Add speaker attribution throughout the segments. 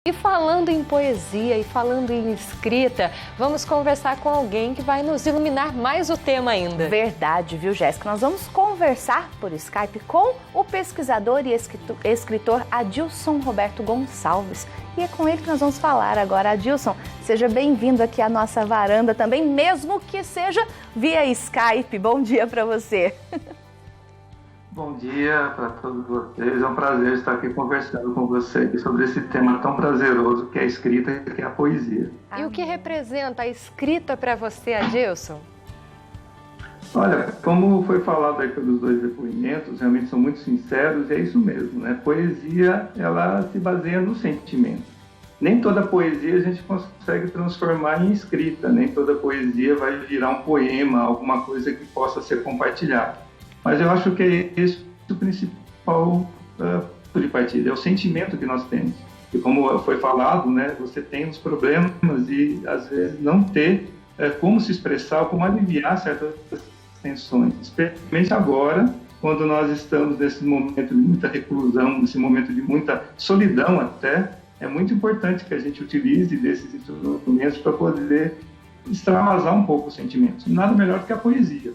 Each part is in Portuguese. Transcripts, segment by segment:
Speaker 1: E falando em poesia e falando em escrita, vamos conversar com alguém que vai nos iluminar mais o tema ainda.
Speaker 2: Verdade, viu, Jéssica? Nós vamos conversar por Skype com o pesquisador e escritor Adilson Roberto Gonçalves. E é com ele que nós vamos falar agora. Adilson, seja bem-vindo aqui à nossa varanda também, mesmo que seja via Skype. Bom dia para você.
Speaker 3: Bom dia para todos vocês, é um prazer estar aqui conversando com vocês sobre esse tema tão prazeroso que é a escrita e que é a poesia.
Speaker 1: E o que representa a escrita para você, Adilson?
Speaker 3: Olha, como foi falado aí pelos dois depoimentos, realmente são muito sinceros e é isso mesmo, né? Poesia, ela se baseia no sentimento. Nem toda poesia a gente consegue transformar em escrita, nem toda poesia vai virar um poema, alguma coisa que possa ser compartilhada. Mas eu acho que é esse o principal ponto de partida, é o sentimento que nós temos. E como foi falado, né, você tem os problemas e, às vezes, não ter como se expressar, como aliviar certas tensões. Especialmente agora, quando nós estamos nesse momento de muita reclusão, nesse momento de muita solidão até, é muito importante que a gente utilize desses instrumentos para poder extravasar um pouco os sentimentos. Nada melhor do que a poesia.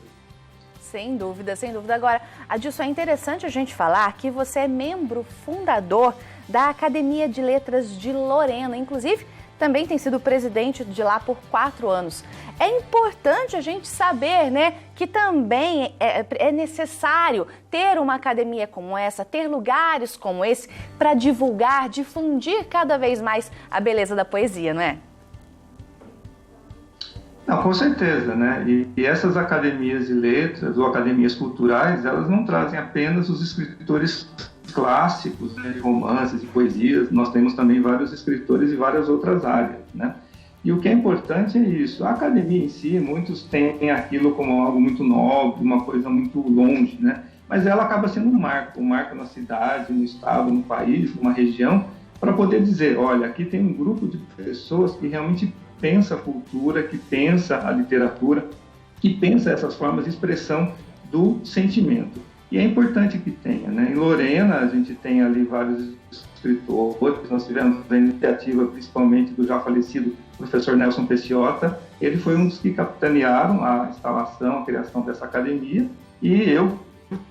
Speaker 2: Sem dúvida, sem dúvida. Agora, Adilson, é interessante a gente falar que você é membro fundador da Academia de Letras de Lorena, inclusive também tem sido presidente de lá por 4 anos. É importante a gente saber, né, que também é necessário ter uma academia como essa, ter lugares como esse para divulgar, difundir cada vez mais a beleza da poesia, não é?
Speaker 3: Não, com certeza, né? E essas academias de letras ou academias culturais, elas não trazem apenas os escritores clássicos, né, de romances e poesias, nós temos também vários escritores de várias outras áreas, né? E o que é importante é isso, a academia em si, muitos têm aquilo como algo muito nobre, uma coisa muito longe, né? Mas ela acaba sendo um marco na cidade, no estado, no país, numa região, para poder dizer, olha, aqui tem um grupo de pessoas que realmente pensa a cultura, que pensa a literatura, que pensa essas formas de expressão do sentimento. E é importante que tenha, né? Em Lorena, a gente tem ali vários escritores, nós tivemos a iniciativa principalmente do já falecido professor Nelson Pecciota, ele foi um dos que capitanearam a instalação, a criação dessa academia, e eu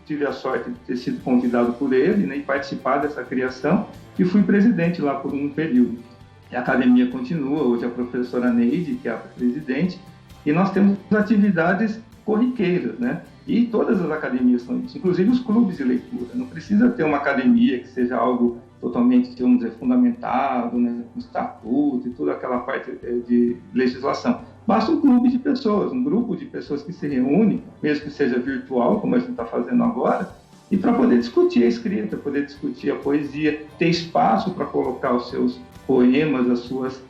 Speaker 3: tive a sorte de ter sido convidado por ele, né, e participar dessa criação, e fui presidente lá por um período. A academia continua, hoje a professora Neide, que é a presidente, e nós temos atividades corriqueiras, né? E todas as academias são isso, inclusive os clubes de leitura. Não precisa ter uma academia que seja algo totalmente, vamos dizer, fundamentado, né, com estatuto e toda aquela parte de legislação. Basta um clube de pessoas, um grupo de pessoas que se reúne, mesmo que seja virtual, como a gente está fazendo agora, e para poder discutir a escrita, poder discutir a poesia, ter espaço para colocar os seus poemas, as suas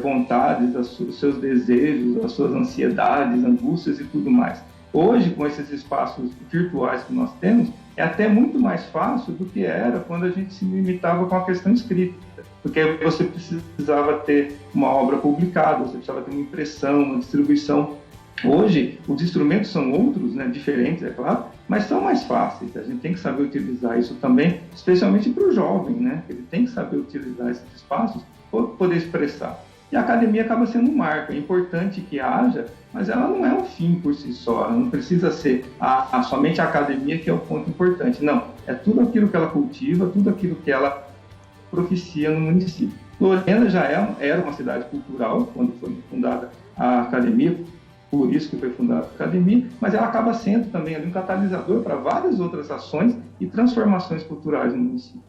Speaker 3: vontades, os seus desejos, as suas ansiedades, angústias e tudo mais. Hoje, com esses espaços virtuais que nós temos, é até muito mais fácil do que era quando a gente se limitava com a questão escrita, porque você precisava ter uma obra publicada, você precisava ter uma impressão, uma distribuição. Hoje, os instrumentos são outros, né, diferentes, é claro, mas são mais fáceis. A gente tem que saber utilizar isso também, especialmente para o jovem, né? Ele tem que saber utilizar esses espaços para poder expressar. E a academia acaba sendo um marco. É importante que haja, mas ela não é um fim por si só. Ela não precisa ser somente a academia que é o ponto importante. Não, é tudo aquilo que ela cultiva, tudo aquilo que ela propicia no município. Lorena já era uma cidade cultural quando foi fundada a academia, por isso que foi fundada a academia, mas ela acaba sendo também ali um catalisador para várias outras ações e transformações culturais no município.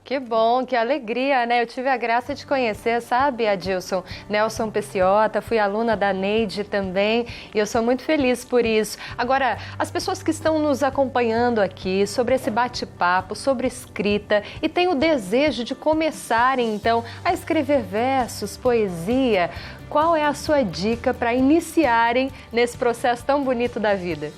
Speaker 1: Que bom, que alegria, né? Eu tive a graça de conhecer, sabe, Adilson, Nelson Pecciota, fui aluna da Neide também e eu sou muito feliz por isso. Agora, as pessoas que estão nos acompanhando aqui sobre esse bate-papo, sobre escrita e têm o desejo de começarem, então, a escrever versos, poesia, qual é a sua dica para iniciarem nesse processo tão bonito da vida?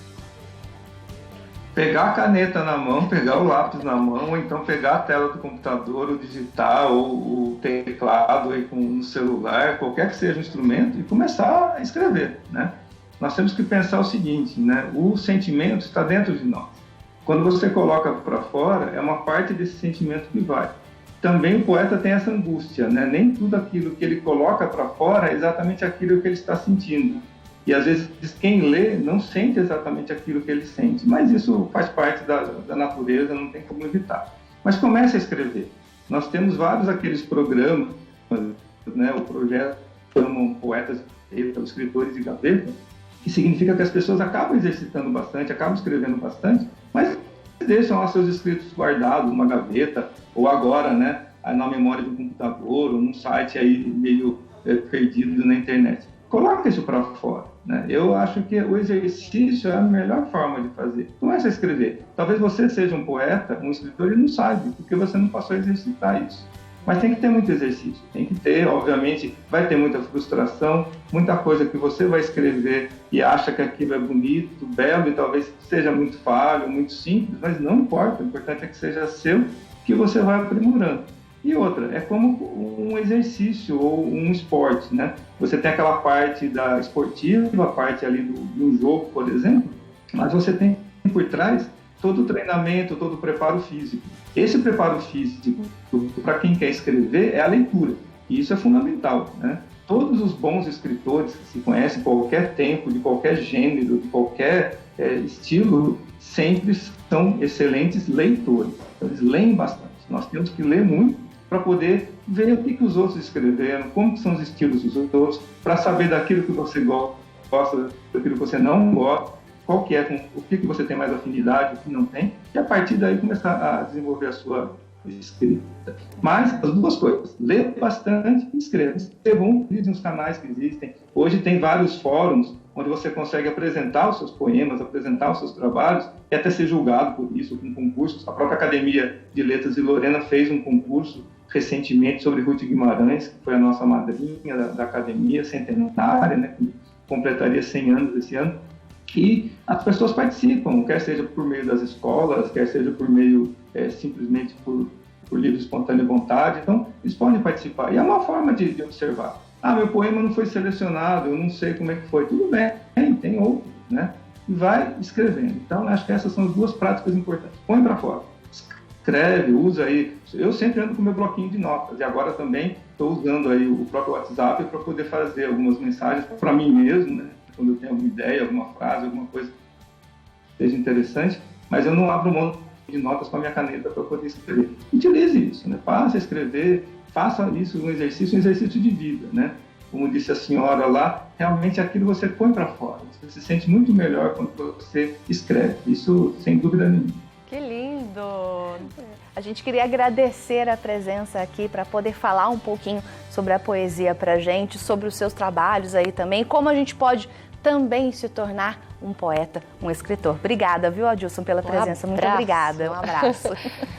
Speaker 3: Pegar a caneta na mão, pegar o lápis na mão, ou então pegar a tela do computador, o digital, ou o teclado aí no celular, qualquer que seja o instrumento, e começar a escrever, né? Nós temos que pensar o seguinte, né? O sentimento está dentro de nós. Quando você coloca para fora, é uma parte desse sentimento que vai. também o poeta tem essa angústia, né? Nem tudo aquilo que ele coloca para fora é exatamente aquilo que ele está sentindo. E às vezes quem lê não sente exatamente aquilo que ele sente, mas isso faz parte da natureza, não tem como evitar. Mas comece a escrever. Nós temos vários aqueles programas, né? O projeto chamam poetas, escritores de gaveta, que significa que as pessoas acabam exercitando bastante, acabam escrevendo bastante, mas deixam lá seus escritos guardados numa gaveta, ou agora, né, na memória do computador, ou num site aí meio perdido na internet. Coloca isso para fora, né? Eu acho que o exercício é a melhor forma de fazer. Comece a escrever. Talvez você seja um poeta, um escritor, e não sabe, porque você não passou a exercitar isso. Mas tem que ter muito exercício, tem que ter, obviamente, vai ter muita frustração, muita coisa que você vai escrever e acha que aquilo é bonito, belo, e talvez seja muito falho, muito simples, mas não importa, o importante é que seja seu, que você vai aprimorando. E outra, é como um exercício ou um esporte, né? Você tem aquela parte da esportiva, a parte ali do jogo, por exemplo, mas você tem por trás todo o treinamento, todo o preparo físico. Esse preparo físico, para quem quer escrever, é a leitura. E isso é fundamental, né? Todos os bons escritores que se conhecem em qualquer tempo, de qualquer gênero, de qualquer estilo, sempre são excelentes leitores. Então, eles leem bastante. Nós temos que ler muito para poder ver o que os outros escreveram, como são os estilos dos outros, para saber daquilo que você gosta, daquilo que você não gosta, qual que é, o que você tem mais afinidade, o que não tem, e a partir daí começar a desenvolver a sua escrita. Mas as duas coisas, lê bastante e escreva. Escrevam nos canais que existem. Hoje tem vários fóruns onde você consegue apresentar os seus poemas, apresentar os seus trabalhos e até ser julgado por isso, com concursos. A própria Academia de Letras de Lorena fez um concurso recentemente sobre Ruth Guimarães, que foi a nossa madrinha da Academia centenária, né, que completaria 100 anos esse ano. E as pessoas participam, quer seja por meio das escolas, quer seja por meio simplesmente por livre e espontânea vontade. Então, eles podem participar. E é uma forma de observar. Ah, meu poema não foi selecionado, eu não sei como é que foi. Tudo bem, tem outro, né? E vai escrevendo. Então, acho que essas são as duas práticas importantes. Põe para fora. Escreve, usa aí. Eu sempre ando com meu bloquinho de notas. E agora também estou usando aí o próprio WhatsApp para poder fazer algumas mensagens para mim mesmo, né? Quando eu tenho alguma ideia, alguma frase, alguma coisa que seja interessante, mas eu não abro mão de notas com a minha caneta para poder escrever. Utilize isso, né? Passe a escrever, faça isso um exercício de vida, né? Como disse a senhora lá, realmente aquilo você põe para fora. Você se sente muito melhor quando você escreve. Isso sem dúvida nenhuma.
Speaker 1: Que lindo!
Speaker 2: A gente queria agradecer a presença aqui para poder falar um pouquinho sobre a poesia para a gente, sobre os seus trabalhos aí também, como a gente pode também se tornar um poeta, um escritor. Obrigada, viu, Adilson, pela presença. Muito obrigada.
Speaker 1: Um abraço.